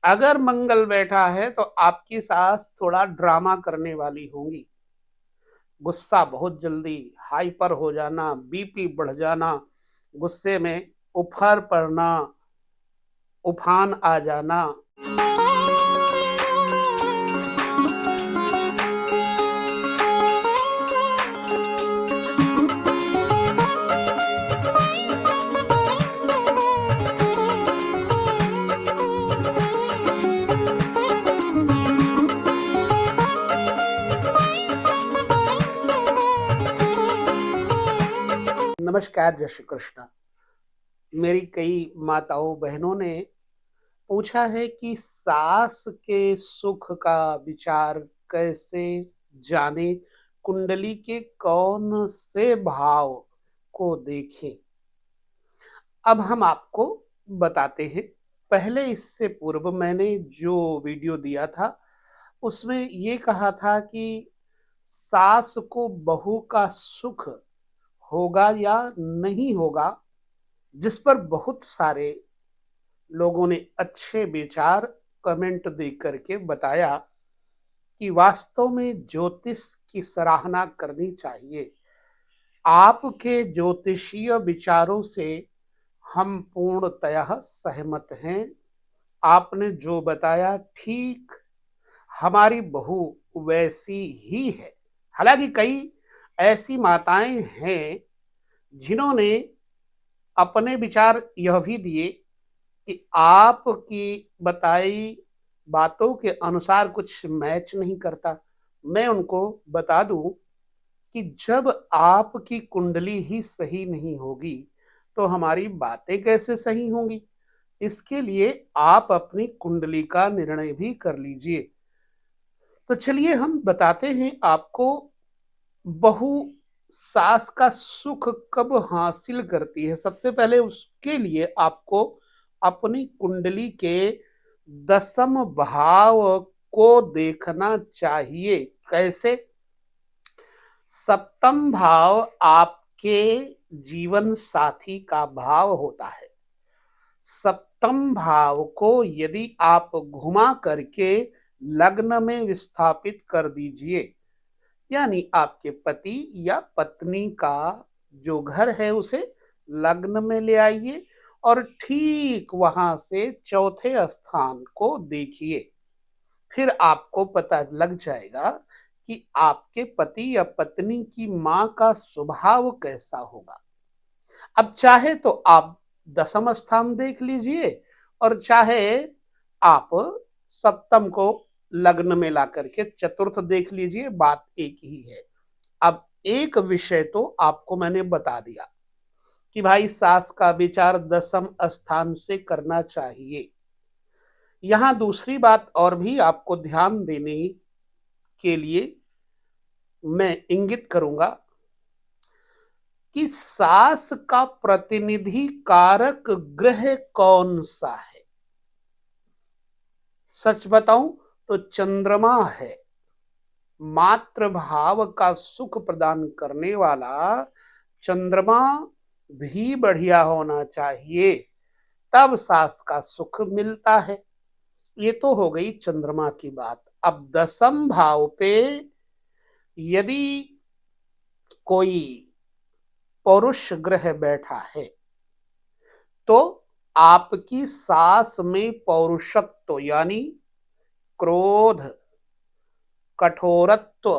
अगर मंगल बैठा है तो आपकी सास थोड़ा ड्रामा करने वाली होंगी। गुस्सा बहुत जल्दी, हाइपर हो जाना, बीपी बढ़ जाना, गुस्से में उफर पड़ना, उफान आ जाना। नमस्कार, जय श्री कृष्ण। मेरी कई माताओं बहनों ने पूछा है कि सास के सुख का विचार कैसे जाने, कुंडली के कौन से भाव को देखें। अब हम आपको बताते हैं। पहले इससे पूर्व मैंने जो वीडियो दिया था उसमें ये कहा था कि सास को बहू का सुख होगा या नहीं होगा, जिस पर बहुत सारे लोगों ने अच्छे विचार कमेंट दे करके बताया कि वास्तव में ज्योतिष की सराहना करनी चाहिए। आपके ज्योतिषीय विचारों से हम पूर्णतः सहमत हैं। आपने जो बताया ठीक, हमारी बहू वैसी ही है। हालांकि कई ऐसी माताएं हैं जिन्होंने अपने विचार यह भी दिए कि आपकी बताई बातों के अनुसार कुछ मैच नहीं करता। मैं उनको बता दूं कि जब आपकी कुंडली ही सही नहीं होगी तो हमारी बातें कैसे सही होंगी। इसके लिए आप अपनी कुंडली का निर्णय भी कर लीजिए। तो चलिए हम बताते हैं आपको, बहू सास का सुख कब हासिल करती है। सबसे पहले उसके लिए आपको अपनी कुंडली के दसम भाव को देखना चाहिए। कैसे? सप्तम भाव आपके जीवन साथी का भाव होता है। सप्तम भाव को यदि आप घुमा करके लग्न में विस्थापित कर दीजिए, यानी आपके पति या पत्नी का जो घर है उसे लग्न में ले आइए और ठीक वहां से चौथे स्थान को देखिए। फिर आपको पता लग जाएगा कि आपके पति या पत्नी की मां का स्वभाव कैसा होगा। अब चाहे तो आप दसम स्थान देख लीजिए और चाहे आप सप्तम को लग्न में ला करके चतुर्थ देख लीजिए, बात एक ही है। अब एक विषय तो आपको मैंने बता दिया कि भाई सास का विचार दसम स्थान से करना चाहिए। यहां दूसरी बात और भी आपको ध्यान देने के लिए मैं इंगित करूंगा कि सास का प्रतिनिधि कारक ग्रह कौन सा है। सच बताऊं तो चंद्रमा है। मातृभाव का सुख प्रदान करने वाला चंद्रमा भी बढ़िया होना चाहिए, तब सास का सुख मिलता है। ये तो हो गई चंद्रमा की बात। अब दसम भाव पे यदि कोई पौरुष ग्रह बैठा है तो आपकी सास में पौरुषत्व यानी क्रोध, कठोरत्व,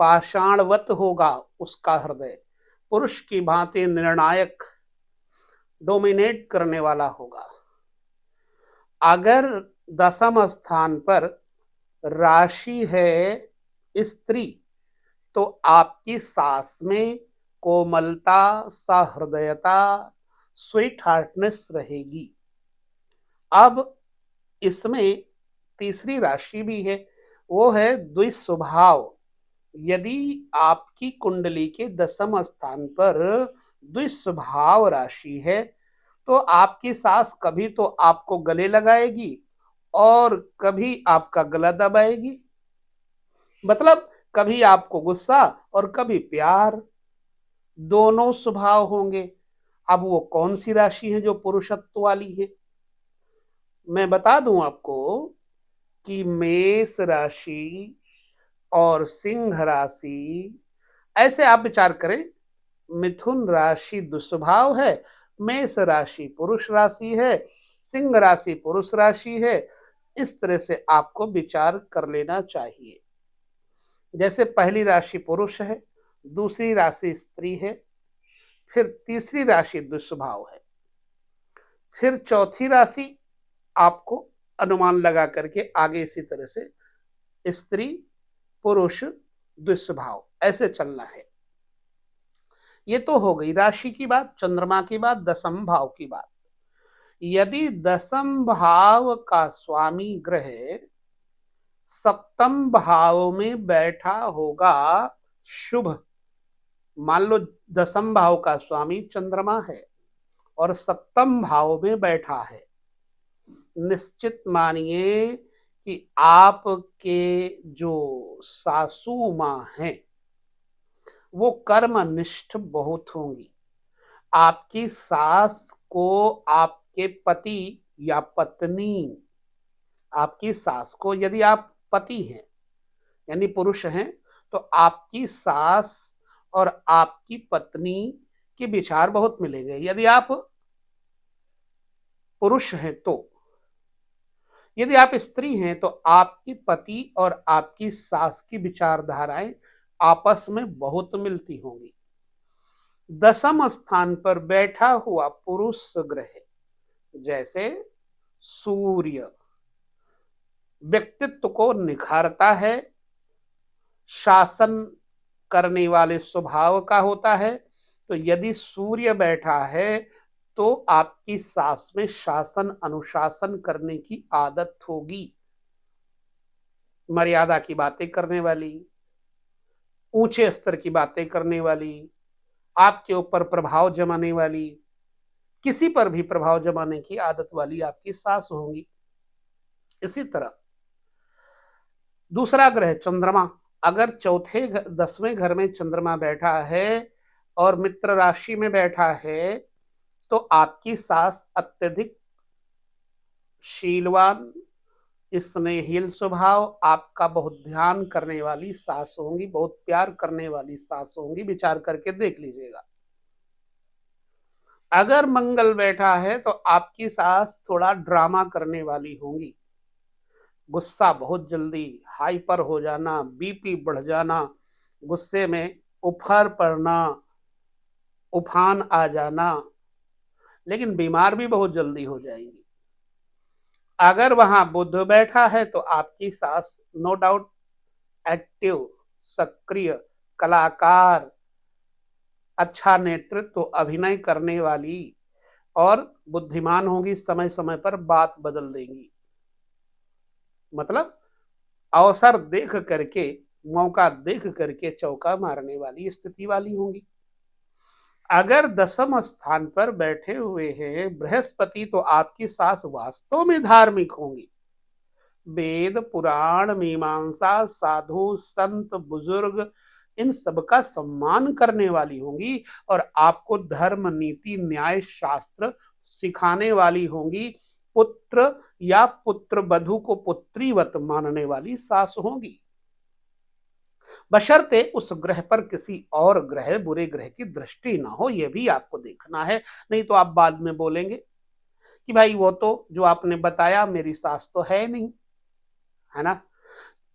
पाषाणवत होगा उसका हृदय। पुरुष की भांति निर्णायक, डोमिनेट करने वाला होगा। अगर दसम स्थान पर राशि है स्त्री तो आपकी सास में कोमलता, सहृदयता, स्वीट हार्टनेस रहेगी। अब इसमें तीसरी राशि भी है, वो है द्विस्वभाव। यदि आपकी कुंडली के दसम स्थान पर द्विस्वभाव राशि है तो आपकी सास कभी तो आपको गले लगाएगी और कभी आपका गला दबाएगी। मतलब कभी आपको गुस्सा और कभी प्यार, दोनों स्वभाव होंगे। अब वो कौन सी राशि है जो पुरुषत्व वाली है? मैं बता दूं आपको कि मेष राशि और सिंह राशि, ऐसे आप विचार करें, मिथुन राशि दुस्वभाव है, मेष राशि पुरुष राशि है, सिंह राशि पुरुष राशि है। इस तरह से आपको विचार कर लेना चाहिए। जैसे पहली राशि पुरुष है, दूसरी राशि स्त्री है, फिर तीसरी राशि दुस्वभाव है, फिर चौथी राशि आपको अनुमान लगा करके आगे इसी तरह से स्त्री पुरुष दुस्वभाव ऐसे चलना है। ये तो हो गई राशि की बात, चंद्रमा की बात, दसम भाव की बात। यदि दसम भाव का स्वामी ग्रह सप्तम भाव में बैठा होगा शुभ, मान लो दसम भाव का स्वामी चंद्रमा है और सप्तम भाव में बैठा है, निश्चित मानिए कि आपके जो सासू माँ हैं वो कर्मनिष्ठ बहुत होंगी। आपकी सास को आपके पति या पत्नी, आपकी सास को, यदि आप पति हैं यानी पुरुष हैं, तो आपकी सास और आपकी पत्नी के विचार बहुत मिलेंगे। यदि आप पुरुष हैं तो, यदि आप स्त्री हैं तो आपकी पति और आपकी सास की विचारधाराएं आपस में बहुत मिलती होंगी। दसम स्थान पर बैठा हुआ पुरुष ग्रह जैसे सूर्य व्यक्तित्व को निखारता है, शासन करने वाले स्वभाव का होता है। तो यदि सूर्य बैठा है तो आपकी सास में शासन अनुशासन करने की आदत होगी, मर्यादा की बातें करने वाली, ऊंचे स्तर की बातें करने वाली, आपके ऊपर प्रभाव जमाने वाली, किसी पर भी प्रभाव जमाने की आदत वाली आपकी सास होंगी। इसी तरह दूसरा ग्रह चंद्रमा, अगर चौथे 10वें घर में चंद्रमा बैठा है और मित्र राशि में बैठा है तो आपकी सास अत्यधिक शीलवान, स्नेहिल स्वभाव, आपका बहुत ध्यान करने वाली सास होंगी, बहुत प्यार करने वाली सास होंगी। विचार करके देख लीजिएगा। अगर मंगल बैठा है तो आपकी सास थोड़ा ड्रामा करने वाली होंगी, गुस्सा बहुत जल्दी, हाइपर हो जाना, बीपी बढ़ जाना, गुस्से में उफर पड़ना, उफान आ जाना, लेकिन बीमार भी बहुत जल्दी हो जाएंगी। अगर वहां बुध बैठा है तो आपकी सास नो डाउट एक्टिव, सक्रिय, कलाकार, अच्छा नेतृत्व, अभिनय करने वाली और बुद्धिमान होंगी, समय समय पर बात बदल देंगी। मतलब अवसर देख करके, मौका देख करके चौका मारने वाली स्थिति वाली होंगी। अगर दसम स्थान पर बैठे हुए हैं बृहस्पति तो आपकी सास वास्तव में धार्मिक होंगी, वेद पुराण मीमांसा, साधु संत बुजुर्ग इन सबका सम्मान करने वाली होंगी और आपको धर्म नीति न्याय शास्त्र सिखाने वाली होंगी। पुत्र या पुत्र वधु को पुत्रीवत मानने वाली सास होंगी, बशर्ते उस ग्रह पर किसी और ग्रह, बुरे ग्रह की दृष्टि ना हो। यह भी आपको देखना है, नहीं तो आप बाद में बोलेंगे कि भाई वो तो जो आपने बताया मेरी सास तो है नहीं, है ना।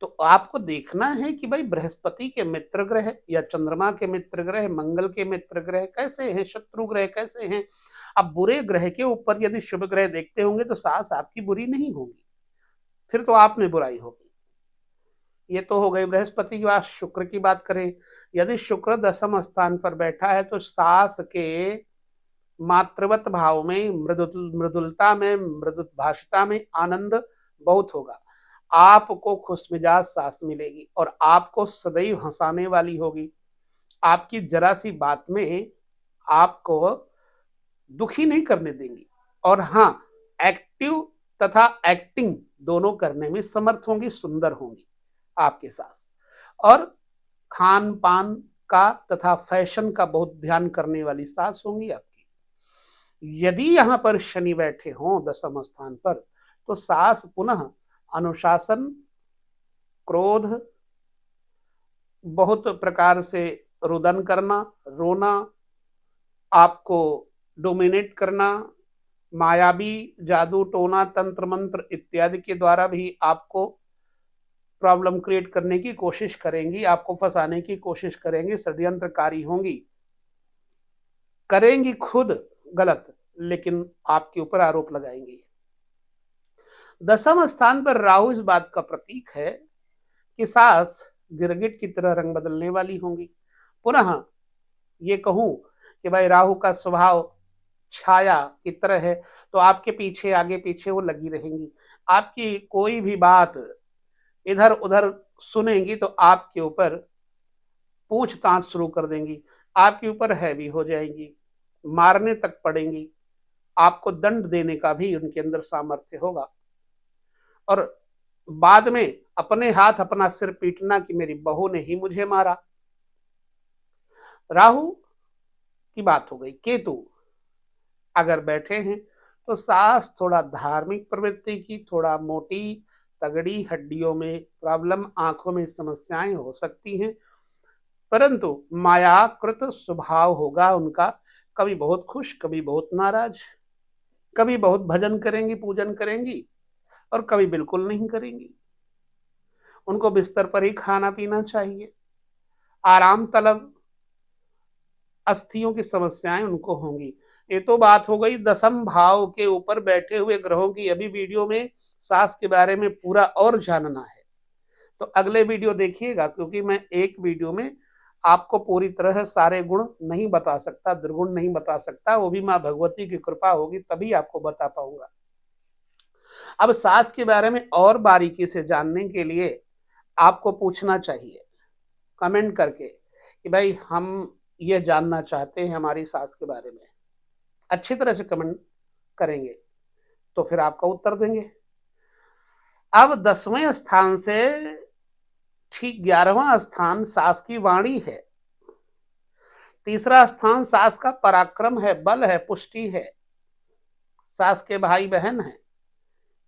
तो आपको देखना है कि भाई बृहस्पति के मित्र ग्रह या चंद्रमा के मित्र ग्रह, मंगल के मित्र ग्रह कैसे हैं, शत्रु ग्रह कैसे हैं। अब बुरे ग्रह के ऊपर यदि शुभ ग्रह देखते होंगे तो सास आपकी बुरी नहीं होगी, फिर तो आप में बुराई होगी। ये तो हो गई बृहस्पति की बात। शुक्र की बात करें, यदि शुक्र दसम स्थान पर बैठा है तो सास के मातृवत भाव में, मृदुलता में, मृदु भाषिता में आनंद बहुत होगा। आपको खुशमिजाज सास मिलेगी और आपको सदैव हंसाने वाली होगी। आपकी जरा सी बात में आपको दुखी नहीं करने देंगी और हाँ, एक्टिव तथा एक्टिंग दोनों करने में समर्थ होंगी, सुंदर होंगी आपके सास। और खान पान का तथा फैशन का बहुत ध्यान करने वाली सास होंगी आपकी। यदि यहां पर शनि बैठे हों दसम स्थान पर तो सास पुनः अनुशासन, क्रोध, बहुत प्रकार से रुदन करना, रोना, आपको डोमिनेट करना, मायावी जादू टोना तंत्र मंत्र इत्यादि के द्वारा भी आपको प्रॉब्लम क्रिएट करने की कोशिश करेंगी, आपको फंसाने की कोशिश करेंगी, षड्यंत्रकारी होंगी, करेंगी खुद गलत, लेकिन आपके ऊपर आरोप लगाएंगी। दसम स्थान पर राहु इस बात का प्रतीक है कि सास गिरगिट की तरह रंग बदलने वाली होंगी। पुनः ये कहूं कि भाई राहु का स्वभाव छाया की तरह है, तो आपके पीछे आगे पीछे वो लगी रहेंगी, आपकी कोई भी बात इधर उधर सुनेंगी तो आपके ऊपर पूछताछ शुरू कर देंगी, आपके ऊपर हैवी हो जाएंगी, मारने तक पड़ेंगी, आपको दंड देने का भी उनके अंदर सामर्थ्य होगा, और बाद में अपने हाथ अपना सिर पीटना कि मेरी बहू ने ही मुझे मारा। राहु की बात हो गई। केतु अगर बैठे हैं तो सास थोड़ा धार्मिक प्रवृत्ति की, थोड़ा मोटी तगड़ी, हड्डियों में प्रॉब्लम, आंखों में समस्याएं हो सकती हैं, परंतु मायाकृत स्वभाव होगा उनका। कभी बहुत खुश, कभी बहुत नाराज, कभी बहुत भजन करेंगी, पूजन करेंगी, और कभी बिल्कुल नहीं करेंगी। उनको बिस्तर पर ही खाना पीना चाहिए, आराम तलब, अस्थियों की समस्याएं उनको होंगी। ये तो बात हो गई दसम भाव के ऊपर बैठे हुए ग्रहों की। अभी वीडियो में सास के बारे में पूरा और जानना है तो अगले वीडियो देखिएगा, क्योंकि मैं एक वीडियो में आपको पूरी तरह सारे गुण नहीं बता सकता, दुर्गुण नहीं बता सकता, वो भी माँ भगवती की कृपा होगी तभी आपको बता पाऊंगा। अब सास के बारे में और बारीकी से जानने के लिए आपको पूछना चाहिए कमेंट करके कि भाई हम ये जानना चाहते हैं हमारी सास के बारे में। अच्छी तरह से कमेंट करेंगे तो फिर आपका उत्तर देंगे। अब 10वें स्थान से ठीक 11वां स्थान सास की वाणी है। तीसरा स्थान सास का पराक्रम है, बल है, पुष्टि है, सास के भाई बहन है।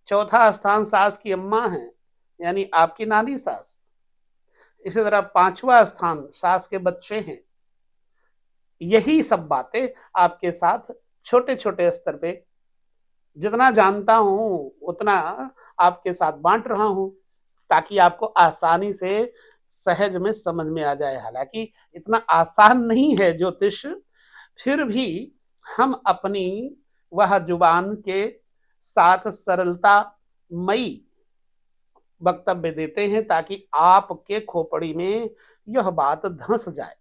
चौथा स्थान सास की अम्मा है, यानी आपकी नानी सास। इसी तरह 5वां स्थान सास के बच्चे हैं। यही सब बातें आपके साथ छोटे छोटे स्तर पे जितना जानता हूं उतना आपके साथ बांट रहा हूं, ताकि आपको आसानी से सहज में समझ में आ जाए। हालांकि इतना आसान नहीं है ज्योतिष, फिर भी हम अपनी वह जुबान के साथ सरलता मई वक्तव्य देते हैं ताकि आपके खोपड़ी में यह बात धंस जाए।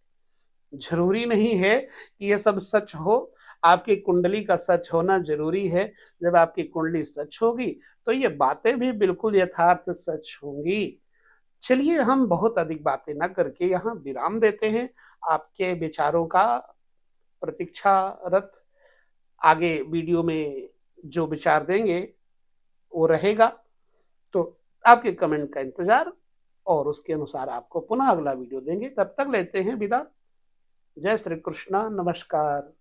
जरूरी नहीं है कि यह सब सच हो, आपकी कुंडली का सच होना जरूरी है। जब आपकी कुंडली सच होगी तो ये बातें भी बिल्कुल यथार्थ सच होंगी। चलिए हम बहुत अधिक बातें न करके यहाँ विराम देते हैं। आपके विचारों का प्रतीक्षारत आगे वीडियो में जो विचार देंगे वो रहेगा, तो आपके कमेंट का इंतजार, और उसके अनुसार आपको पुनः अगला वीडियो देंगे। तब तक लेते हैं विदा। जय श्री कृष्णा, नमस्कार।